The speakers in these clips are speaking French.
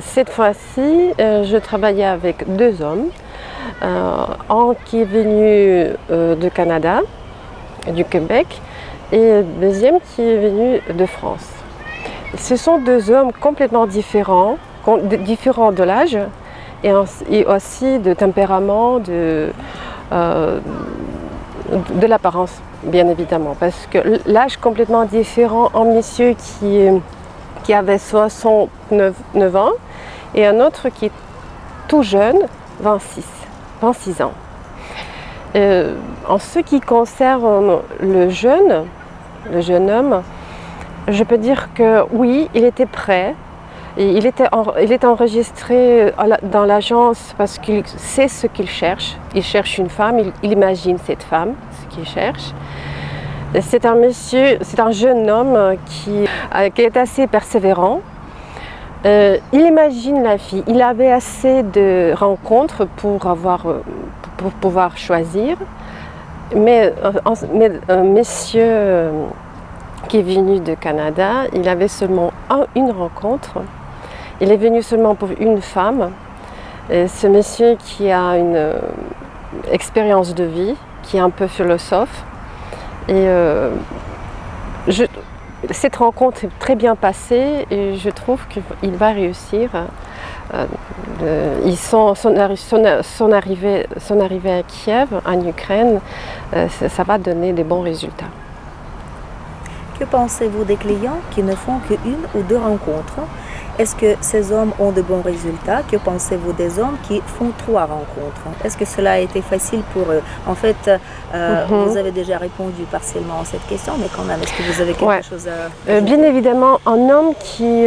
cette fois-ci, je travaillais avec deux hommes. Un qui est venu du Canada, du Québec, et le deuxième qui est venu de France. Ce sont deux hommes complètement différents de l'âge et aussi de tempérament, de l'apparence, bien évidemment. Parce que l'âge complètement différent, un monsieur qui avait 69 ans et un autre qui est tout jeune, 26 ans. En ce qui concerne le jeune homme, je peux dire que oui, il était prêt. Et il est enregistré dans l'agence parce qu'il sait ce qu'il cherche. Il cherche une femme, il imagine cette femme, ce qu'il cherche. C'est un jeune homme qui est assez persévérant. Il imagine la fille. Il avait assez de rencontres pour pouvoir choisir. Mais un monsieur qui est venu du Canada, il avait seulement une rencontre. Il est venu seulement pour une femme. Et ce monsieur qui a une expérience de vie, qui est un peu philosophe. Et cette rencontre est très bien passée et je trouve qu'il va réussir. Son arrivée à Kiev, en Ukraine, ça va donner des bons résultats. Que pensez-vous des clients qui ne font qu'une ou deux rencontres? Est-ce que ces hommes ont de bons résultats? Que pensez-vous des hommes qui font 3 rencontres? Est-ce que cela a été facile pour eux? En fait, vous avez déjà répondu partiellement à cette question, mais quand même, est-ce que vous avez quelque chose à bien évidemment, un homme qui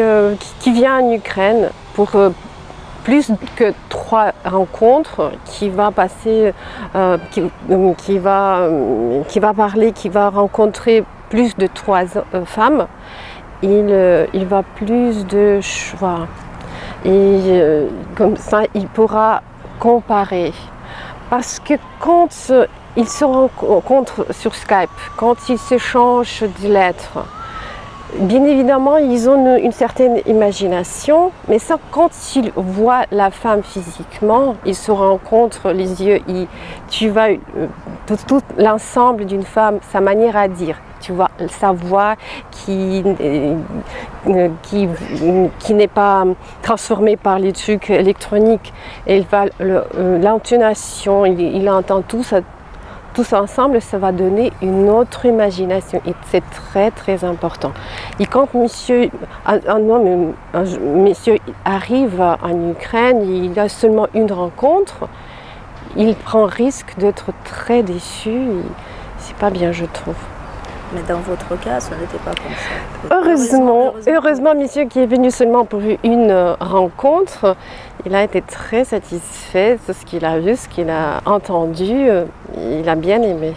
vient en Ukraine pour plus que 3 rencontres, qui va passer, qui va parler, qui va rencontrer plus de 3 femmes, il va plus de choix. Et comme ça, il pourra comparer. Parce que quand ils se rencontrent sur Skype, quand ils s'échangent des lettres, bien évidemment, ils ont une certaine imagination, mais ça, quand ils voient la femme physiquement, ils se rencontrent les yeux, tu vois tout l'ensemble d'une femme, sa manière à dire. Tu vois sa voix qui n'est pas transformée par les trucs électroniques. L'intonation, il entend tout ça. Tous ensemble, ça va donner une autre imagination et c'est très très important. Et quand monsieur arrive en Ukraine, il a seulement une rencontre, il prend risque d'être très déçu. C'est pas bien, je trouve. Mais dans votre cas, ce n'était pas comme ça. Heureusement, monsieur qui est venu seulement pour une rencontre, il a été très satisfait de ce qu'il a vu, ce qu'il a entendu. Il a bien aimé.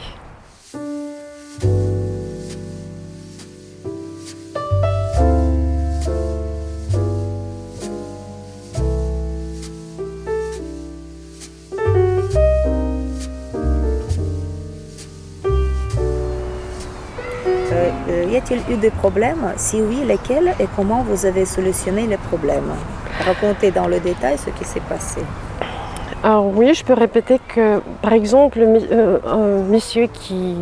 Y a-t-il eu des problèmes? Si oui, lesquels et comment vous avez solutionné les problèmes? Racontez dans le détail ce qui s'est passé. Alors oui, je peux répéter que, par exemple, un monsieur qui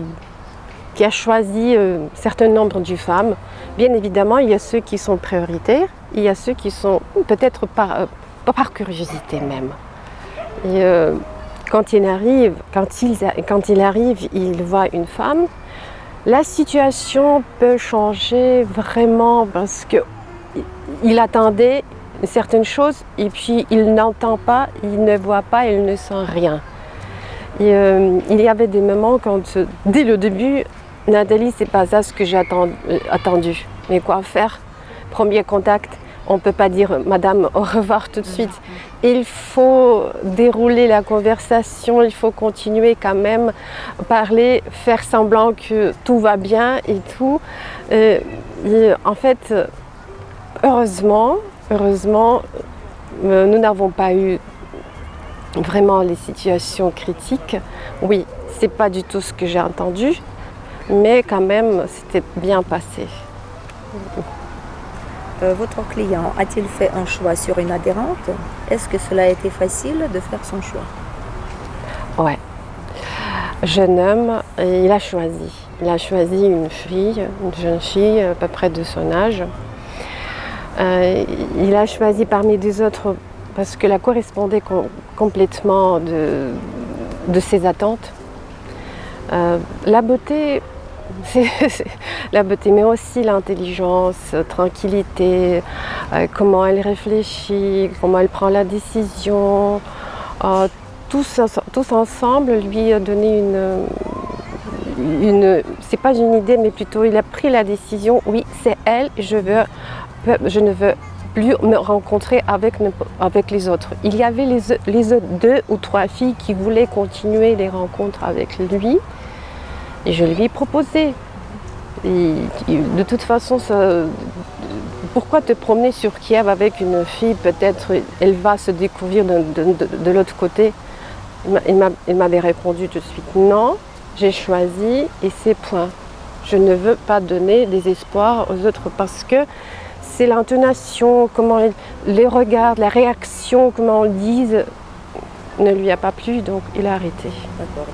a choisi un certain nombre de femmes, bien évidemment, il y a ceux qui sont prioritaires, il y a ceux qui sont peut-être pas par curiosité même. Et quand il arrive, il voit une femme. La situation peut changer vraiment parce qu'il attendait certaines choses et puis il n'entend pas, il ne voit pas, il ne sent rien. Et, il y avait des moments quand, dès le début, Nathalie, c'est pas ça ce que j'ai attendu. Mais quoi faire? Premier contact, on ne peut pas dire Madame au revoir tout de suite. Il faut dérouler la conversation, il faut continuer quand même, parler, faire semblant que tout va bien et tout. Et en fait, heureusement, nous n'avons pas eu vraiment les situations critiques. Oui, c'est pas du tout ce que j'ai entendu, mais quand même, c'était bien passé. Votre client a-t-il fait un choix sur une adhérente? Est-ce que cela a été facile de faire son choix? Ouais. Jeune homme, il a choisi. Il a choisi une fille, une jeune fille à peu près de son âge. Il a choisi parmi des autres parce qu'elle correspondait complètement de ses attentes. La beauté, la beauté, mais aussi l'intelligence, tranquillité, comment elle réfléchit, comment elle prend la décision. Tous ensemble lui a donné c'est pas une idée, mais plutôt il a pris la décision, oui, c'est elle, je ne veux plus me rencontrer avec les autres. Il y avait les autres 2 ou 3 filles qui voulaient continuer les rencontres avec lui et je lui ai proposé. De toute façon, pourquoi te promener sur Kiev avec une fille? Peut-être elle va se découvrir de l'autre côté. Il m'avait répondu tout de suite non, j'ai choisi et c'est point. Je ne veux pas donner des espoirs aux autres parce que c'est l'intonation, comment les regards, la réaction, comment on le dise, ne lui a pas plu, donc il a arrêté. D'accord.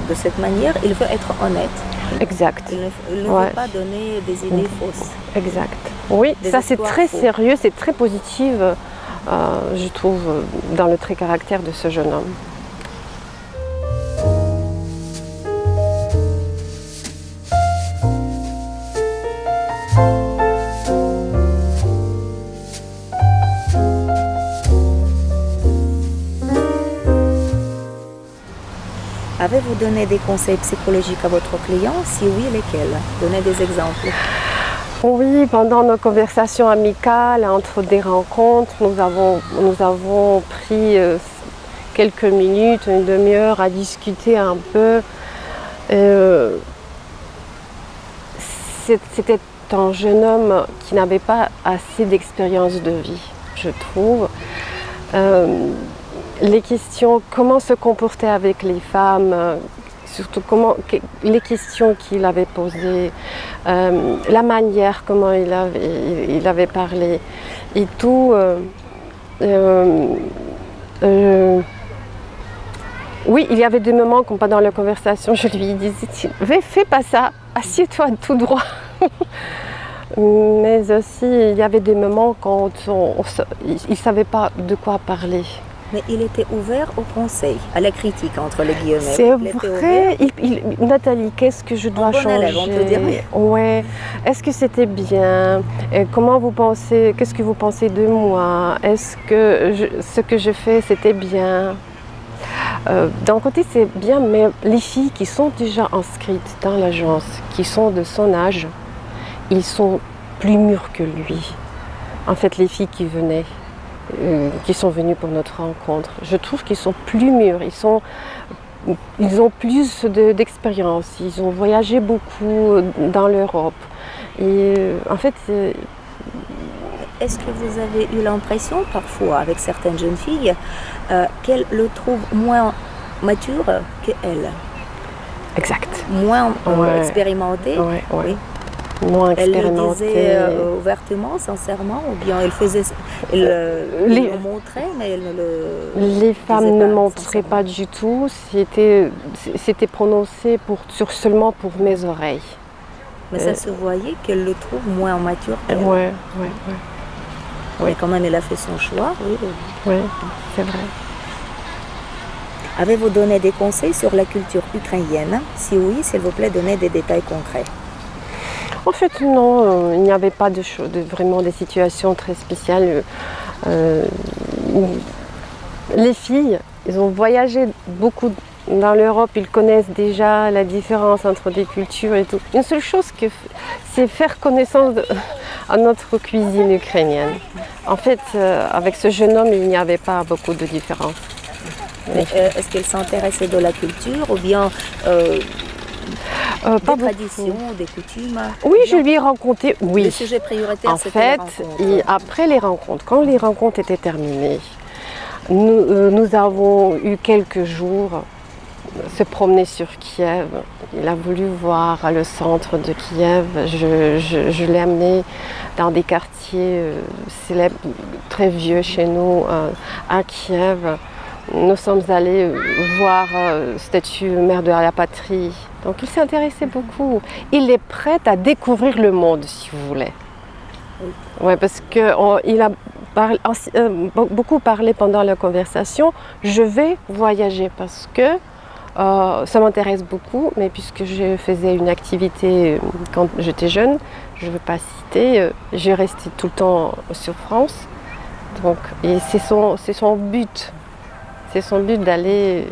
De cette manière, il veut être honnête. Exact. Il ne veut pas donner des idées fausses. Exact. Oui, ça c'est très sérieux, c'est très positif, je trouve, dans le trait caractère de ce jeune homme. Avez-vous donné des conseils psychologiques à votre client? Si oui, lesquels? Donnez des exemples. Oui, pendant nos conversations amicales, entre des rencontres, nous avons pris quelques minutes, une demi-heure à discuter un peu. C'était un jeune homme qui n'avait pas assez d'expérience de vie, je trouve. Les questions, comment se comporter avec les femmes, surtout les questions qu'il avait posées, la manière comment il avait parlé et tout. Oui, il y avait des moments comme pendant la conversation, je lui disais, fais pas ça, assieds-toi tout droit. Mais aussi, il y avait des moments quand il ne savait pas de quoi parler. Mais il était ouvert au conseil, à la critique, entre les guillemets. C'est vrai. Nathalie, qu'est-ce que je dois changer? On peut dire oui. Ouais. Est-ce que c'était bien? Comment vous pensez? Qu'est-ce que vous pensez de moi? Est-ce que ce que je fais, c'était bien? D'un côté, c'est bien, mais les filles qui sont déjà inscrites dans l'agence, qui sont de son âge, ils sont plus mûrs que lui. En fait, les filles qui venaient, qui sont venues pour notre rencontre, je trouve qu'ils sont plus mûrs, ils ont plus d'expérience, ils ont voyagé beaucoup dans l'Europe. Et en fait, est-ce que vous avez eu l'impression parfois avec certaines jeunes filles qu'elles le trouvent moins mature qu'elles? Exact. Moins expérimentée? Oui. Moins expérimentée. Elle le disait ouvertement, sincèrement, ou bien elle le montrait, mais elle ne le Les femmes ne montraient pas du tout, c'était prononcé seulement pour mes oreilles. Mais ça se voyait qu'elle le trouve moins mature qu'elle. Oui. Mais quand même, elle a fait son choix. Oui, c'est vrai. Avez-vous donné des conseils sur la culture ukrainienne? Si oui, s'il vous plaît, donnez des détails concrets. En fait, non, il n'y avait pas vraiment des situations très spéciales. Les filles, ils ont voyagé beaucoup dans l'Europe, ils connaissent déjà la différence entre des cultures et tout. Une seule chose, c'est faire connaissance à notre cuisine ukrainienne. En fait, avec ce jeune homme, il n'y avait pas beaucoup de différence. Est-ce qu'elle s'intéressait de la culture ou bien des traditions, des coutumes? Oui, je lui ai raconté, oui. Le sujet prioritaire, c'était les rencontres. Après les rencontres, quand les rencontres étaient terminées, nous avons eu quelques jours se promener sur Kiev. Il a voulu voir le centre de Kiev. Je l'ai amené dans des quartiers célèbres, très vieux chez nous, à Kiev. Nous sommes allés voir statue Mère de la Patrie. Donc il s'est intéressé beaucoup. Il est prêt à découvrir le monde, si vous voulez. Ouais, parce qu'il a beaucoup parlé pendant la conversation. Je vais voyager parce que ça m'intéresse beaucoup, mais puisque je faisais une activité quand j'étais jeune, je ne veux pas citer, j'ai resté tout le temps sur France. Donc, et c'est son but. C'est son but d'aller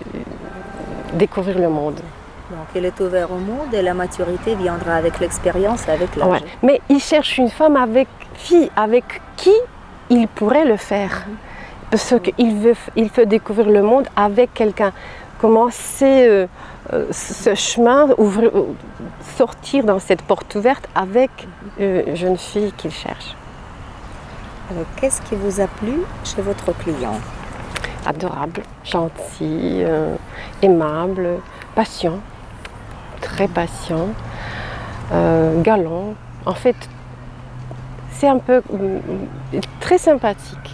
découvrir le monde. Donc il est ouvert au monde et la maturité viendra avec l'expérience et avec l'âge. Ouais. Mais il cherche une femme avec qui il pourrait le faire. Parce qu'il veut découvrir le monde avec quelqu'un. Commencer ce chemin, sortir dans cette porte ouverte avec une jeune fille qu'il cherche. Alors, qu'est-ce qui vous a plu chez votre client? Adorable, gentil, aimable, patient, très patient, galant. En fait, c'est un peu très sympathique.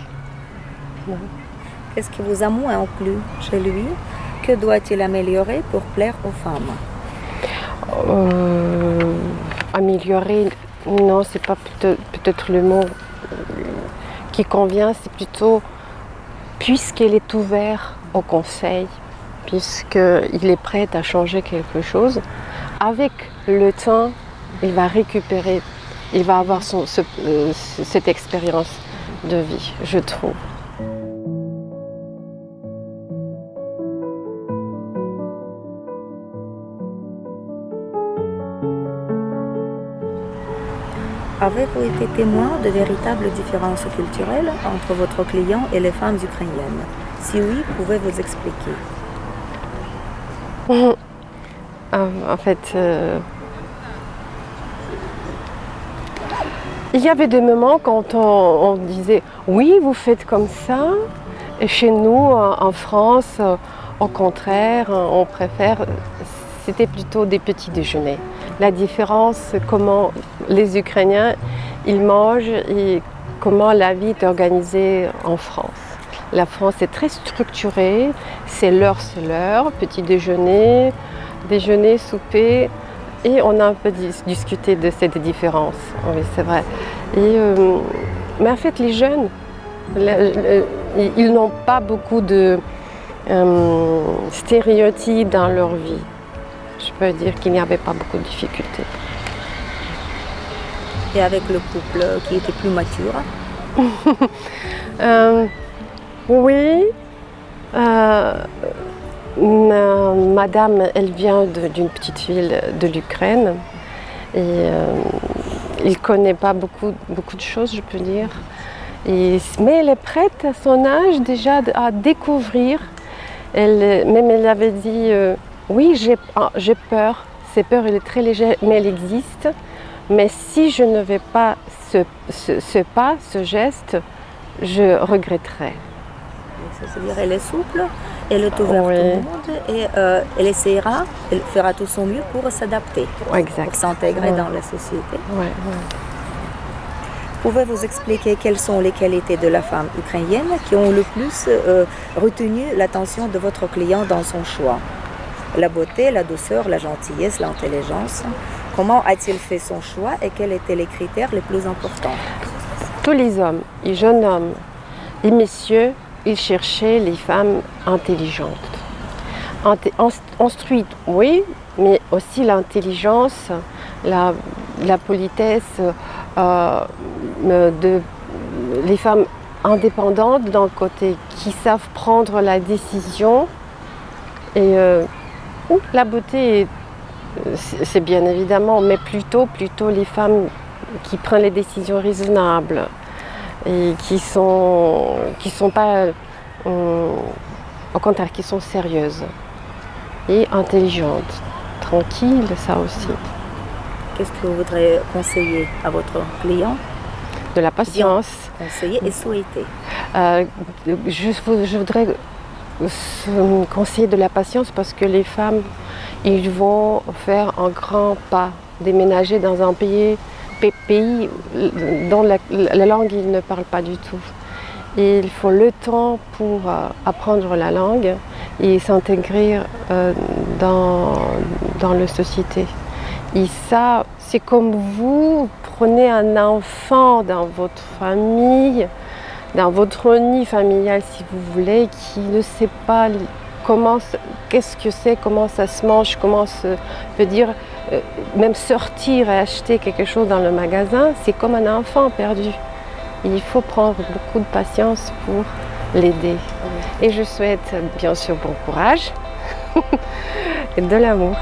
Qu'est-ce qui vous a moins plu chez lui? Que doit-il améliorer pour plaire aux femmes? Améliorer, non, c'est pas peut-être le mot qui convient, c'est plutôt puisqu'il est ouvert au conseil, puisqu'il est prêt à changer quelque chose, avec le temps, il va récupérer, il va avoir cette expérience de vie, je trouve. Avez-vous été témoin de véritables différences culturelles entre votre client et les femmes ukrainiennes? Si oui, pouvez-vous expliquer? En fait, il y avait des moments quand on disait « oui, vous faites comme ça », et chez nous, en France, au contraire, on préfère, c'était plutôt des petits déjeuners. La différence, comment les Ukrainiens, ils mangent et comment la vie est organisée en France. La France est très structurée, c'est l'heure, petit déjeuner, déjeuner, souper, et on a un peu discuté de cette différence, oui c'est vrai. Mais en fait les jeunes, ils n'ont pas beaucoup de stéréotypes dans leur vie. Je peux dire qu'il n'y avait pas beaucoup de difficultés. Et avec le couple qui était plus mature? Oui. Madame, elle vient d'une petite ville de l'Ukraine et il ne connaît pas beaucoup de choses, je peux dire. Mais elle est prête à son âge déjà à découvrir. Elle avait dit oui, j'ai peur. Cette peur, elle est très légère, mais elle existe. Mais si je ne vais pas ce geste, je regretterai. C'est-à-dire elle est souple, elle est ouverte au monde et elle essaiera, elle fera tout son mieux pour s'adapter, pour s'intégrer dans la société. Pouvez-vous expliquer quelles sont les qualités de la femme ukrainienne qui ont le plus retenu l'attention de votre client dans son choix? La beauté, la douceur, la gentillesse, l'intelligence. Comment a-t-il fait son choix et quels étaient les critères les plus importants? Tous les hommes, les jeunes hommes et messieurs, ils cherchaient les femmes intelligentes. Instruites, oui, mais aussi l'intelligence, la politesse, les femmes indépendantes d'un côté, qui savent prendre la décision. Et la beauté, c'est bien évidemment, mais plutôt les femmes qui prennent les décisions raisonnables et qui sont pas, au contraire, qui sont sérieuses et intelligentes, tranquilles, ça aussi. Qu'est-ce que vous voudrez conseiller à votre client? De la patience. Conseiller et souhaiter. Je voudrais conseiller de la patience parce que les femmes, ils vont faire un grand pas, déménager dans un pays dont la langue, ils ne parlent pas du tout. Et il faut le temps pour apprendre la langue et s'intégrer dans la société. Et ça, c'est comme vous prenez un enfant dans votre famille, dans votre nid familial si vous voulez, qui ne sait pas qu'est-ce que c'est, comment ça se mange, comment se veut dire, même sortir et acheter quelque chose dans le magasin, c'est comme un enfant perdu. Il faut prendre beaucoup de patience pour l'aider. Et je souhaite bien sûr bon courage et de l'amour.